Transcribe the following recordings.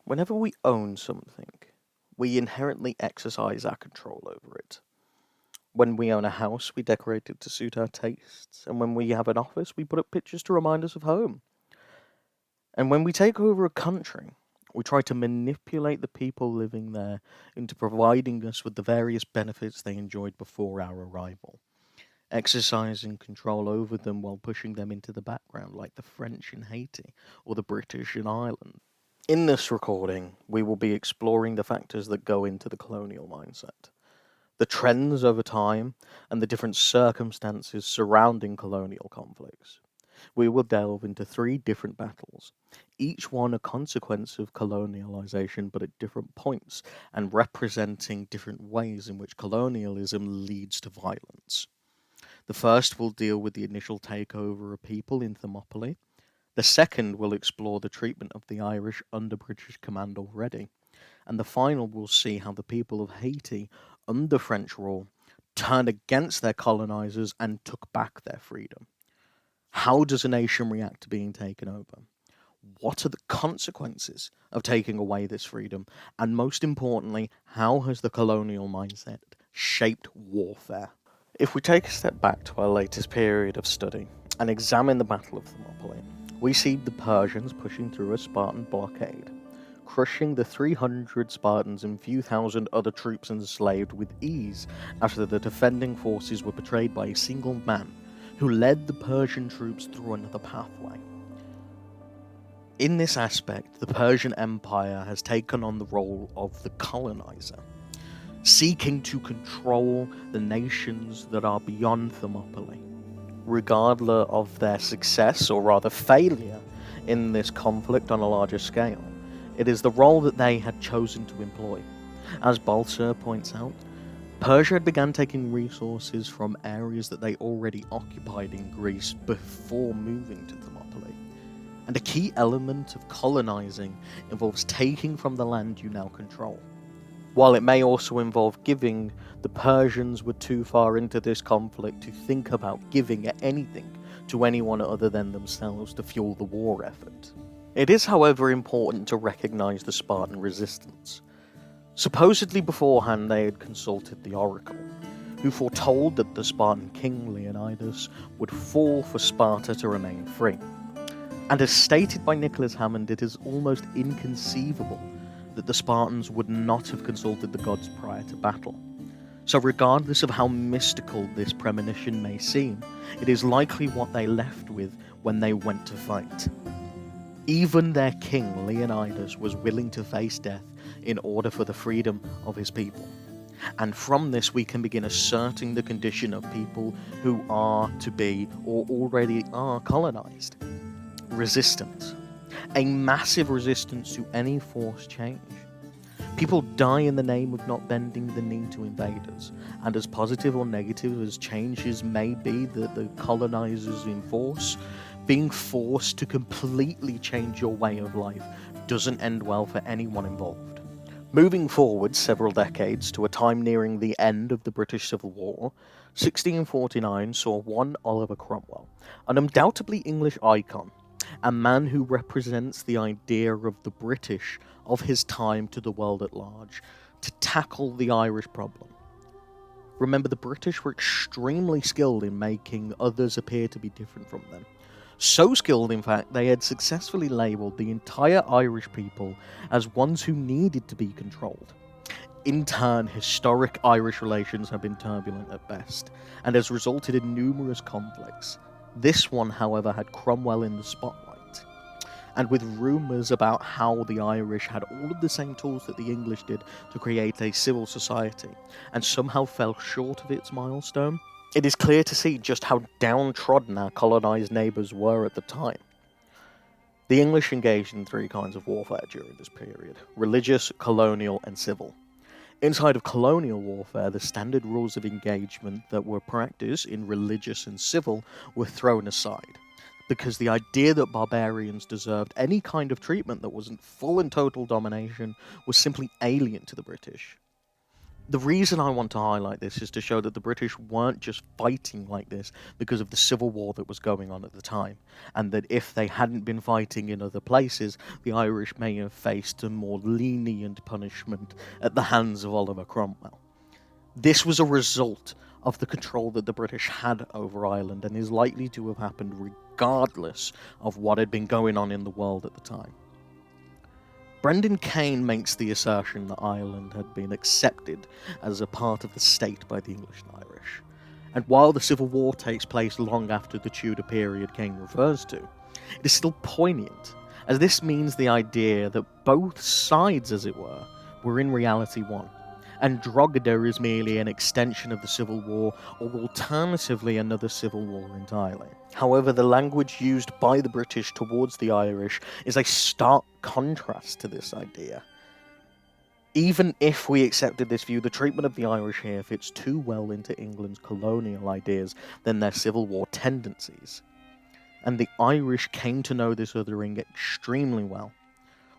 Whenever we own something, we inherently exercise our control over it. When we own a house, we decorate it to suit our tastes, and when we have an office, we put up pictures to remind us of home. And when we take over a country, we try to manipulate the people living there into providing us with the various benefits they enjoyed before our arrival, exercising control over them while pushing them into the background, like the French in Haiti or the British in Ireland. In this recording, we will be exploring the factors that go into the colonial mindset, the trends over time, and the different circumstances surrounding colonial conflicts. We will delve into three different battles, each one a consequence of colonialization but at different points and representing different ways in which colonialism leads to violence. The first will deal with the initial takeover of people in Thermopylae. The second will explore the treatment of the Irish under British command already. And the final will see how the people of Haiti, under French rule, turned against their colonizers and took back their freedom. How does a nation react to being taken over? What are the consequences of taking away this freedom? And most importantly, how has the colonial mindset shaped warfare? If we take a step back to our latest period of study and examine the Battle of Thermopylae, we see the Persians pushing through a Spartan blockade, crushing the 300 Spartans and few thousand other troops enslaved with ease after the defending forces were betrayed by a single man who led the Persian troops through another pathway. In this aspect, the Persian Empire has taken on the role of the colonizer, seeking to control the nations that are beyond Thermopylae. Regardless of their success, or rather failure, in this conflict on a larger scale, it is the role that they had chosen to employ. As Balser points out, Persia had begun taking resources from areas that they already occupied in Greece before moving to Thermopylae. And a key element of colonizing involves taking from the land you now control. While it may also involve giving, the Persians were too far into this conflict to think about giving anything to anyone other than themselves to fuel the war effort. It is, however, important to recognize the Spartan resistance. Supposedly beforehand they had consulted the oracle, who foretold that the Spartan king Leonidas would fall for Sparta to remain free. And as stated by Nicholas Hammond, it is almost inconceivable that the Spartans would not have consulted the gods prior to battle. So regardless of how mystical this premonition may seem, it is likely what they left with when they went to fight. Even their king, Leonidas, was willing to face death in order for the freedom of his people. And from this we can begin asserting the condition of people who are to be, or already are, colonized. Resistance. A massive resistance to any forced change. People die in the name of not bending the knee to invaders, and as positive or negative as changes may be that the colonizers enforce, being forced to completely change your way of life doesn't end well for anyone involved. Moving forward several decades to a time nearing the end of the British Civil War, 1649 saw one Oliver Cromwell, an undoubtedly English icon, a man who represents the idea of the British of his time to the world at large, to tackle the Irish problem. Remember, the British were extremely skilled in making others appear to be different from them. So skilled, in fact, they had successfully labelled the entire Irish people as ones who needed to be controlled. In turn, historic Irish relations have been turbulent at best, and has resulted in numerous conflicts. This one, however, had Cromwell in the spotlight, and with rumours about how the Irish had all of the same tools that the English did to create a civil society, and somehow fell short of its milestone, it is clear to see just how downtrodden our colonised neighbours were at the time. The English engaged in three kinds of warfare during this period: religious, colonial, and civil. Inside of colonial warfare, the standard rules of engagement that were practiced in religious and civil were thrown aside, because the idea that barbarians deserved any kind of treatment that wasn't full and total domination was simply alien to the British. The reason I want to highlight this is to show that the British weren't just fighting like this because of the civil war that was going on at the time, and that if they hadn't been fighting in other places, the Irish may have faced a more lenient punishment at the hands of Oliver Cromwell. This was a result of the control that the British had over Ireland and is likely to have happened regardless of what had been going on in the world at the time. Brendan Kane makes the assertion that Ireland had been accepted as a part of the state by the English and Irish. And while the Civil War takes place long after the Tudor period Kane refers to, it is still poignant, as this means the idea that both sides, as it were in reality one, and Drogheda is merely an extension of the Civil War, or alternatively another civil war entirely. However, the language used by the British towards the Irish is a stark contrast to this idea. Even if we accepted this view, the treatment of the Irish here fits too well into England's colonial ideas than their Civil War tendencies. And the Irish came to know this othering extremely well.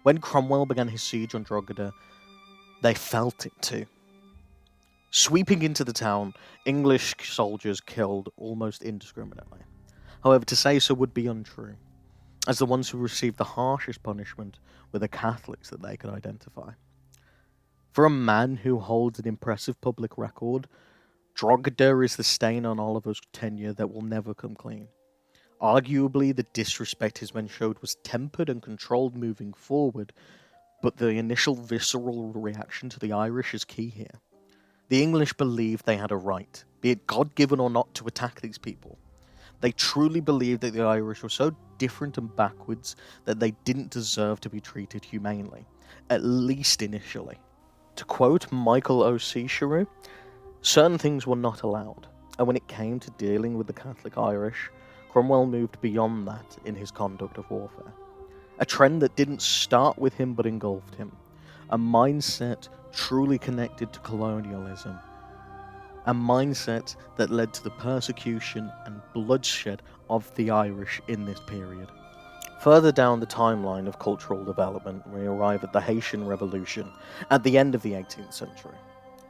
When Cromwell began his siege on Drogheda, they felt it too. Sweeping into the town, English soldiers killed almost indiscriminately. However, to say so would be untrue, as the ones who received the harshest punishment were the Catholics that they could identify. For a man who holds an impressive public record, Drogheda is the stain on Oliver's tenure that will never come clean. Arguably, the disrespect his men showed was tempered and controlled moving forward, but the initial visceral reaction to the Irish is key here. The English believed they had a right, be it God-given or not, to attack these people. They truly believed that the Irish were so different and backwards that they didn't deserve to be treated humanely, at least initially. To quote Michael O'Seacheru, certain things were not allowed, and when it came to dealing with the Catholic Irish, Cromwell moved beyond that in his conduct of warfare. A trend that didn't start with him but engulfed him. A mindset truly connected to colonialism. A mindset that led to the persecution and bloodshed of the Irish in this period. Further down the timeline of cultural development, we arrive at the Haitian Revolution at the end of the 18th century.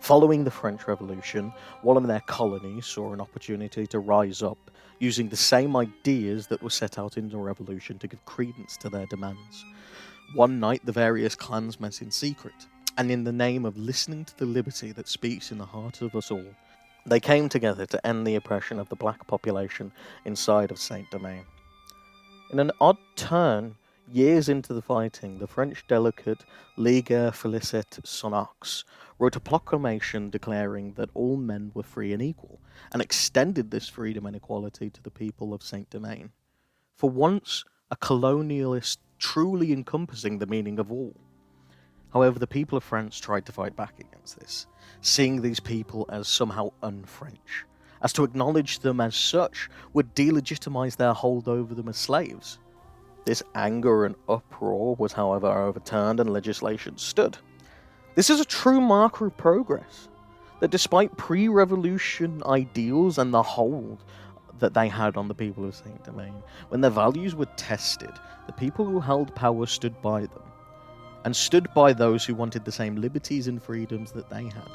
Following the French Revolution, one of their colonies saw an opportunity to rise up, using the same ideas that were set out in the revolution to give credence to their demands. One night, the various clans met in secret, and in the name of listening to the liberty that speaks in the heart of us all, they came together to end the oppression of the black population inside of Saint-Domingue. In an odd turn, years into the fighting, the French delegate Ligue Félicite Sonnax wrote a proclamation declaring that all men were free and equal, and extended this freedom and equality to the people of Saint-Domingue. For once, a colonialist truly encompassing the meaning of all. However, the people of France tried to fight back against this, seeing these people as somehow un-French, as to acknowledge them as such would delegitimize their hold over them as slaves. This anger and uproar was, however, overturned and legislation stood. This is a true marker of progress, that despite pre-revolution ideals and the hold that they had on the people of Saint-Domingue, when their values were tested, the people who held power stood by them, and stood by those who wanted the same liberties and freedoms that they had.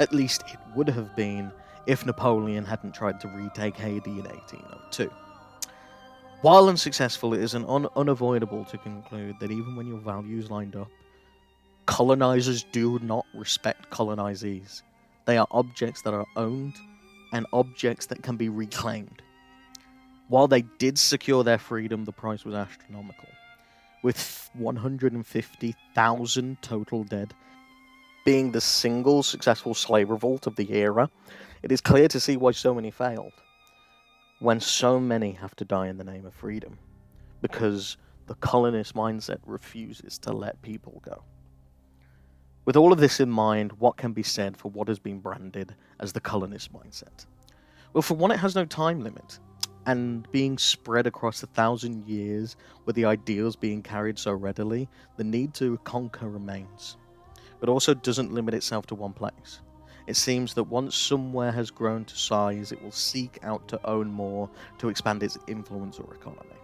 At least it would have been if Napoleon hadn't tried to retake Haiti in 1802. While unsuccessful, it is unavoidable to conclude that even when your values lined up, colonizers do not respect colonizees. They are objects that are owned and objects that can be reclaimed. While they did secure their freedom, the price was astronomical, with 150,000 total dead. Being the single successful slave revolt of the era, it is clear to see why so many failed, when so many have to die in the name of freedom, because the colonist mindset refuses to let people go. With all of this in mind, what can be said for what has been branded as the colonist mindset? Well, for one, it has no time limit, and being spread across 1,000 years with the ideals being carried so readily, the need to conquer remains. But also doesn't limit itself to one place. It seems that once somewhere has grown to size, it will seek out to own more to expand its influence or economy.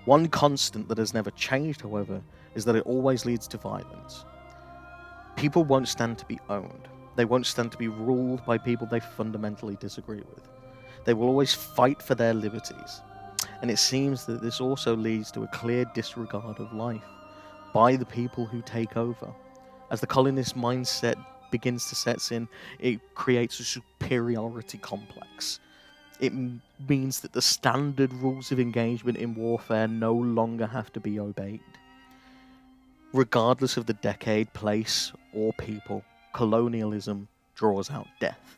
One constant that has never changed, however, is that it always leads to violence. People won't stand to be owned. They won't stand to be ruled by people they fundamentally disagree with. They will always fight for their liberties. And it seems that this also leads to a clear disregard of life by the people who take over. As the colonist mindset begins to set in, it creates a superiority complex. It means that the standard rules of engagement in warfare no longer have to be obeyed. Regardless of the decade, place, or people, colonialism draws out death.